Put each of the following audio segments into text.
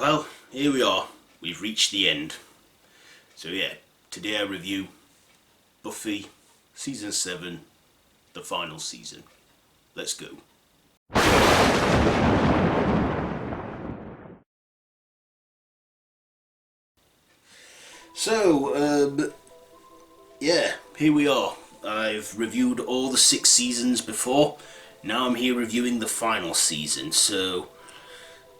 Well, here we are. We've reached the end. So yeah, today I review Buffy Season 7, the final season. Let's go. So, yeah, here we are. I've reviewed all the 6 seasons before. Now I'm here reviewing the final season. So,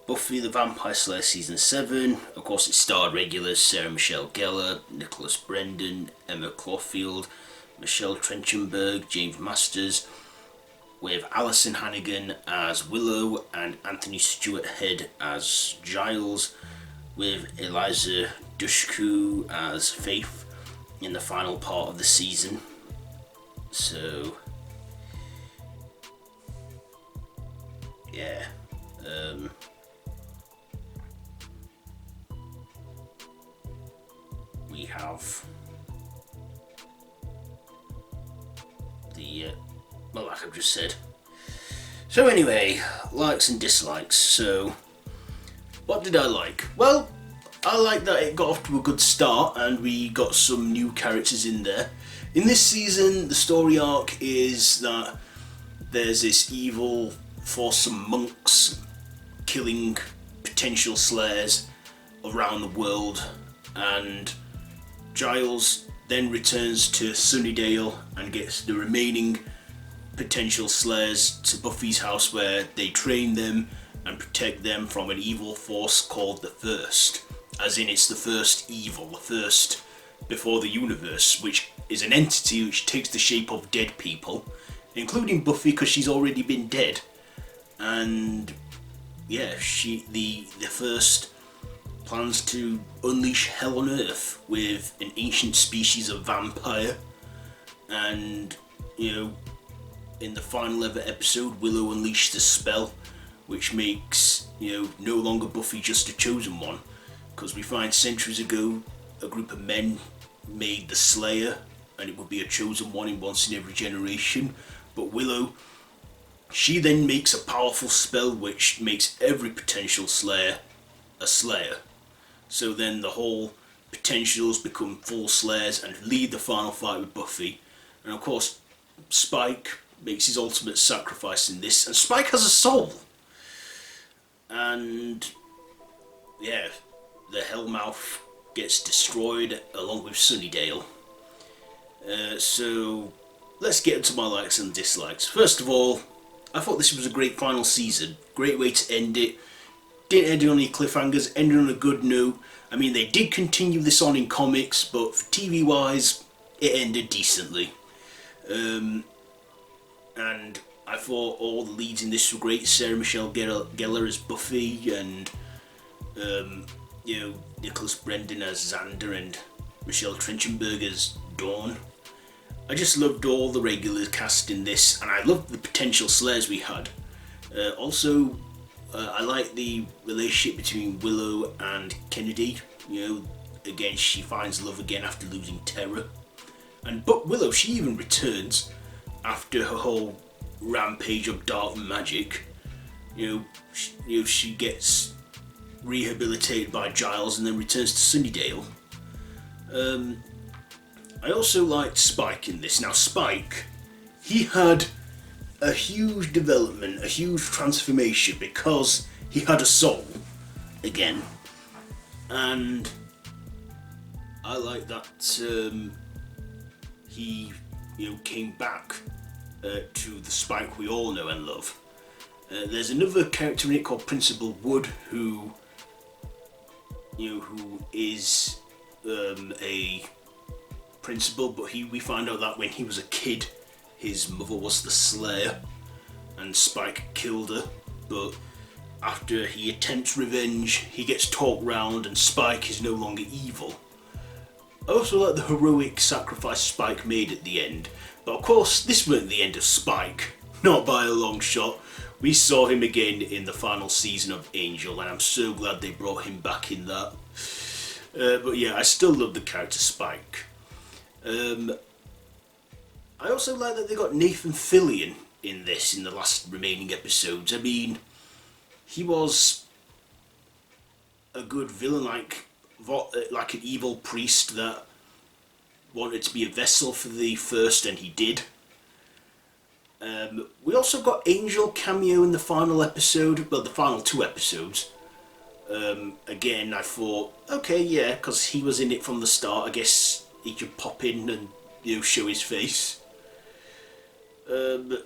Buffy the Vampire Slayer Season 7. Of course, it starred regulars Sarah Michelle Gellar, Nicholas Brendan, Emma Caulfield, Michelle Trachtenberg, James Masters, with Alison Hannigan as Willow and Anthony Stewart Head as Giles, with Eliza Dushku as Faith in the final part of the season. So, yeah, we have the, well, like I've just said. So anyway, likes and dislikes. So, what did I like? Well, I like that it got off to a good start and we got some new characters in there. In this season, the story arc is that there's this evil foursome monks killing potential slayers around the world, and Giles then returns to Sunnydale and gets the remaining potential slayers to Buffy's house, where they train them and protect them from an evil force called the First. As in, it's the first evil, the first before the universe, which is an entity which takes the shape of dead people, including Buffy, because she's already been dead. And yeah, the First plans to unleash hell on Earth with an ancient species of vampire. And, you know, in the final ever episode, Willow unleashed a spell which makes, you know, no longer Buffy just a chosen one. Because we find centuries ago, a group of men made the Slayer, and it would be a chosen one in once in every generation. But Willow, she then makes a powerful spell which makes every potential Slayer a Slayer. So then the whole potentials become full Slayers and lead the final fight with Buffy. And of course, Spike makes his ultimate sacrifice in this, and Spike has a soul. And yeah, the Hellmouth gets destroyed along with Sunnydale. So let's get into my likes and dislikes. First of all, I thought this was a great final season. Great way to end it. Didn't end it on any cliffhangers, ended on a good note. I mean, they did continue this on in comics, but for TV wise, it ended decently. And I thought all the leads in this were great. Sarah Michelle Gellar as Buffy, and you know, Nicholas Brendan as Xander, and Michelle Trachtenberg as Dawn. I just loved all the regular cast in this, and I loved the potential Slayers we had. Also, I like the relationship between Willow and Kennedy. You know, again, she finds love again after losing Terra. But Willow, she even returns after her whole rampage of dark magic. You know, she gets rehabilitated by Giles and then returns to Sunnydale. I also liked Spike in this. Now Spike, he had a huge development, a huge transformation, because he had a soul again, and I like that he, you know, came back to the Spike we all know and love. There's another character in it called Principal Wood, who is a principal, but we find out that when he was a kid, his mother was the Slayer, and Spike killed her. But after he attempts revenge, he gets talked round, and Spike is no longer evil. I also like the heroic sacrifice Spike made at the end. But of course, this weren't the end of Spike, not by a long shot. We saw him again in the final season of Angel, and I'm so glad they brought him back in that. But yeah, I still love the character Spike. I also like that they got Nathan Fillion in this, in the last remaining episodes. I mean, he was a good villain like an evil priest that wanted to be a vessel for the first, and he did. We also got Angel cameo in the final episode, well, the final 2 episodes. Again, I thought, okay, yeah, because he was in it from the start, I guess he could pop in and, show his face. The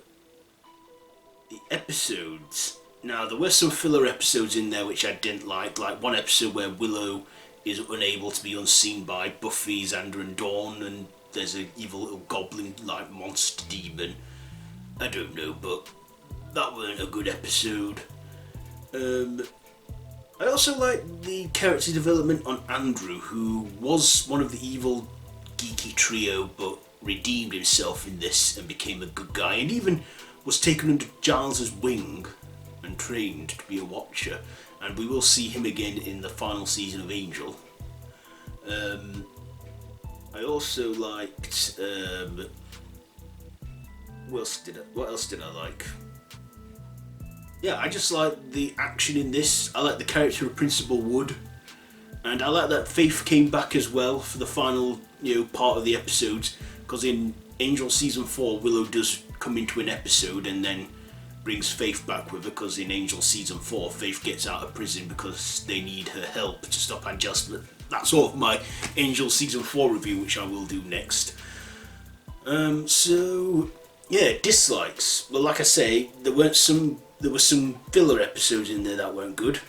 episodes. Now, there were some filler episodes in there which I didn't like one episode where Willow is unable to be unseen by Buffy, Xander and Dawn, and there's an evil little goblin-like monster demon. I don't know, but that weren't a good episode. I also like the character development on Andrew, who was one of the evil geeky trio, but redeemed himself in this and became a good guy, and even was taken under Giles's wing and trained to be a Watcher, and we will see him again in the final season of Angel. I also liked what else did I like? Yeah, I just like the action in this. I like the character of Principal Wood, and I like that Faith came back as well for the final part of the episodes, because in Angel season 4 Willow does come into an episode and then brings Faith back with her, because in Angel season 4 Faith gets out of prison because they need her help to stop Angelus. That's all of my Angel season 4 review, which I will do next. So yeah, dislikes. Well, like I say, there were some filler episodes in there that weren't good.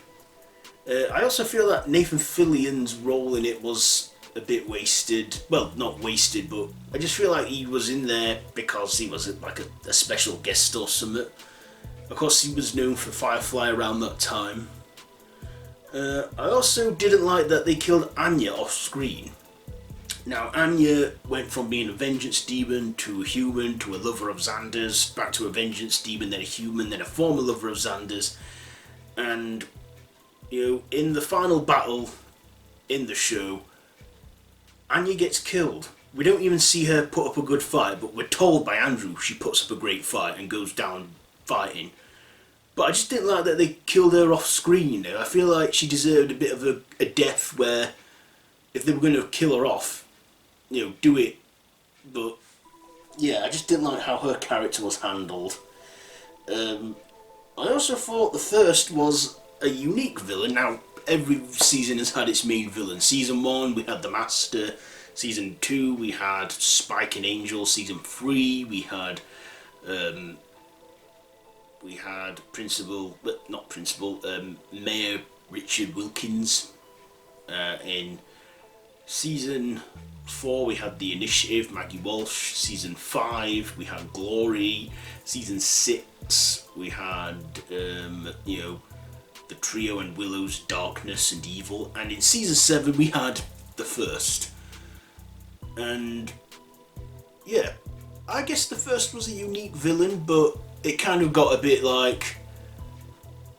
I also feel that Nathan Fillion's role in it was a bit wasted. Well, not wasted, but I just feel like he was in there because he was like a special guest or something. Of course, he was known for Firefly around that time. I also didn't like that they killed Anya off screen. Now, Anya went from being a vengeance demon to a human, to a lover of Xander's, back to a vengeance demon, then a human, then a former lover of Xander's. And, in the final battle in the show, Anya gets killed. We don't even see her put up a good fight, but we're told by Andrew she puts up a great fight and goes down fighting. But I just didn't like that they killed her off screen, I feel like she deserved a bit of a death where, if they were going to kill her off, do it. But yeah, I just didn't like how her character was handled. I also thought the first was a unique villain. Now, every season has had its main villain. Season 1 we had the Master, Season 2 we had Spike and Angel, Season 3 we had Mayor Richard Wilkins. In Season 4 we had the Initiative, Maggie Walsh. Season 5 we had Glory. Season 6 we had the trio and Willow's Darkness and Evil, and in Season 7 we had the First. And yeah, I guess the First was a unique villain, but it kind of got a bit like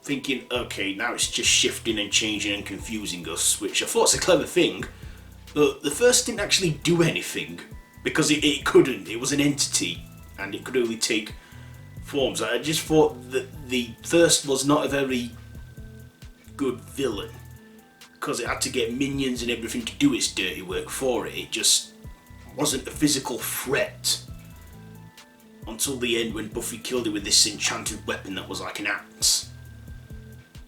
thinking, okay, now it's just shifting and changing and confusing us, which I thought's a clever thing. But the First didn't actually do anything, because it couldn't. It was an entity, and it could only take forms. I just thought that the First was not a very good villain, because it had to get minions and everything to do its dirty work for it. It just wasn't a physical threat until the end, when Buffy killed it with this enchanted weapon that was like an axe.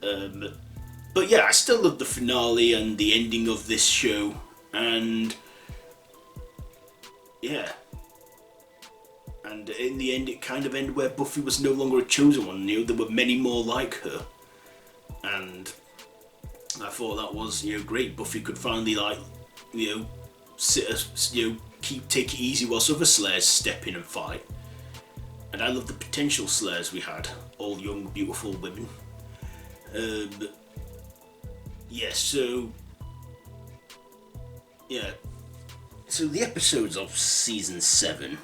But yeah, I still love the finale and the ending of this show. And yeah, and in the end it kind of ended where Buffy was no longer a chosen one. There were many more like her, and I thought that was great. Buffy could finally take it easy whilst other Slayers step in and fight. And I love the potential Slayers we had, all young beautiful women. So the episodes of Season 7,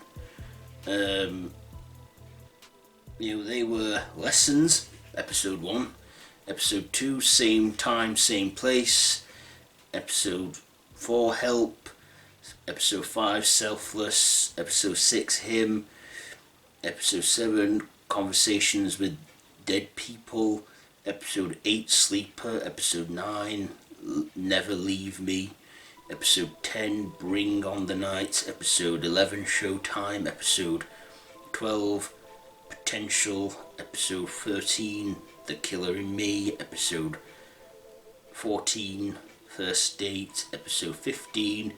they were Lessons, Episode 1, Episode 2, Same Time, Same Place, Episode 4, Help, Episode 5, Selfless, Episode 6, Him, Episode 7, Conversations with Dead People, Episode 8, Sleeper, Episode 9, Never Leave Me. Episode 10, Bring on the Night. Episode 11, Showtime. Episode 12, Potential. Episode 13, The Killer in Me. Episode 14, First Date. Episode 15,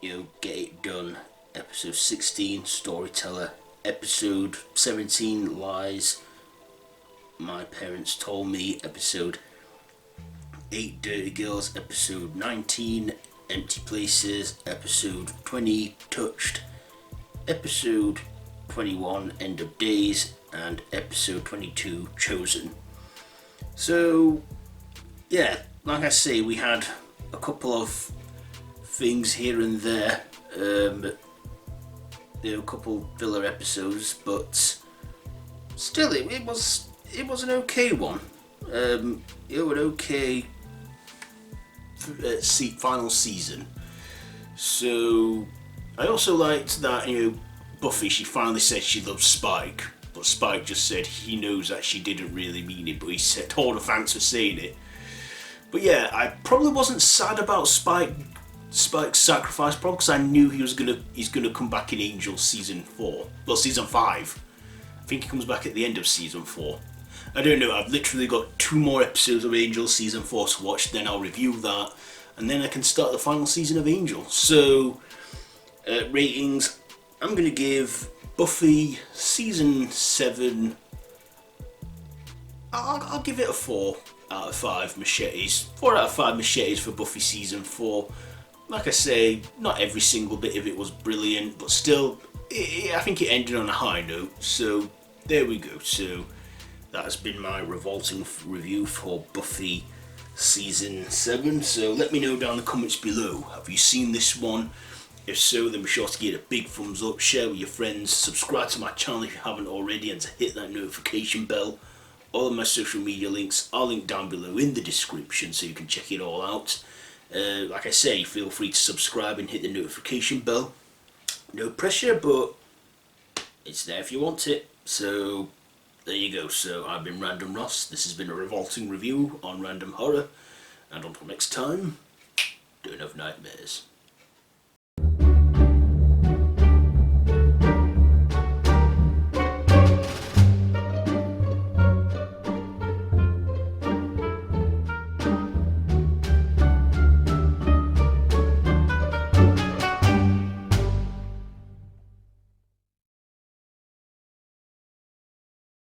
Get It Done. Episode 16, Storyteller. Episode 17, Lies My Parents Told Me. Episode 8, Dirty Girls. Episode 19, Empty Places. Episode 20, Touched. Episode 21, End of Days. And episode 22, Chosen. So, yeah, like I say, we had a couple of things here and there. A couple filler episodes, but still, it was an okay one. An okay final season. So I also liked that Buffy, she finally said she loves Spike, but Spike just said he knows that she didn't really mean it, but he said, told her thanks for saying it. But yeah, I probably wasn't sad about Spike's sacrifice, probably because I knew he's gonna come back in Angel season 4. Well, season 5. I think he comes back at the end of season 4. I don't know. I've literally got 2 more episodes of Angel season 4 to watch. Then I'll review that, and then I can start the final season of Angel. So, ratings. I'm gonna give Buffy season 7. I'll give it a 4 out of 5 machetes. 4 out of 5 machetes for Buffy season 4. Like I say, not every single bit of it was brilliant, but still, I think it ended on a high note. So there we go. So that has been my revolting review for Buffy season 7. So let me know down in the comments below. Have you seen this one? If so, then be sure to give it a big thumbs up, share with your friends, subscribe to my channel if you haven't already, and to hit that notification bell. All of my social media links are linked down below in the description, so you can check it all out. Like I say, feel free to subscribe and hit the notification bell. No pressure, but it's there if you want it. So there you go. So I've been Random Ross. This has been a revolting review on Random Horror. And until next time, don't have nightmares.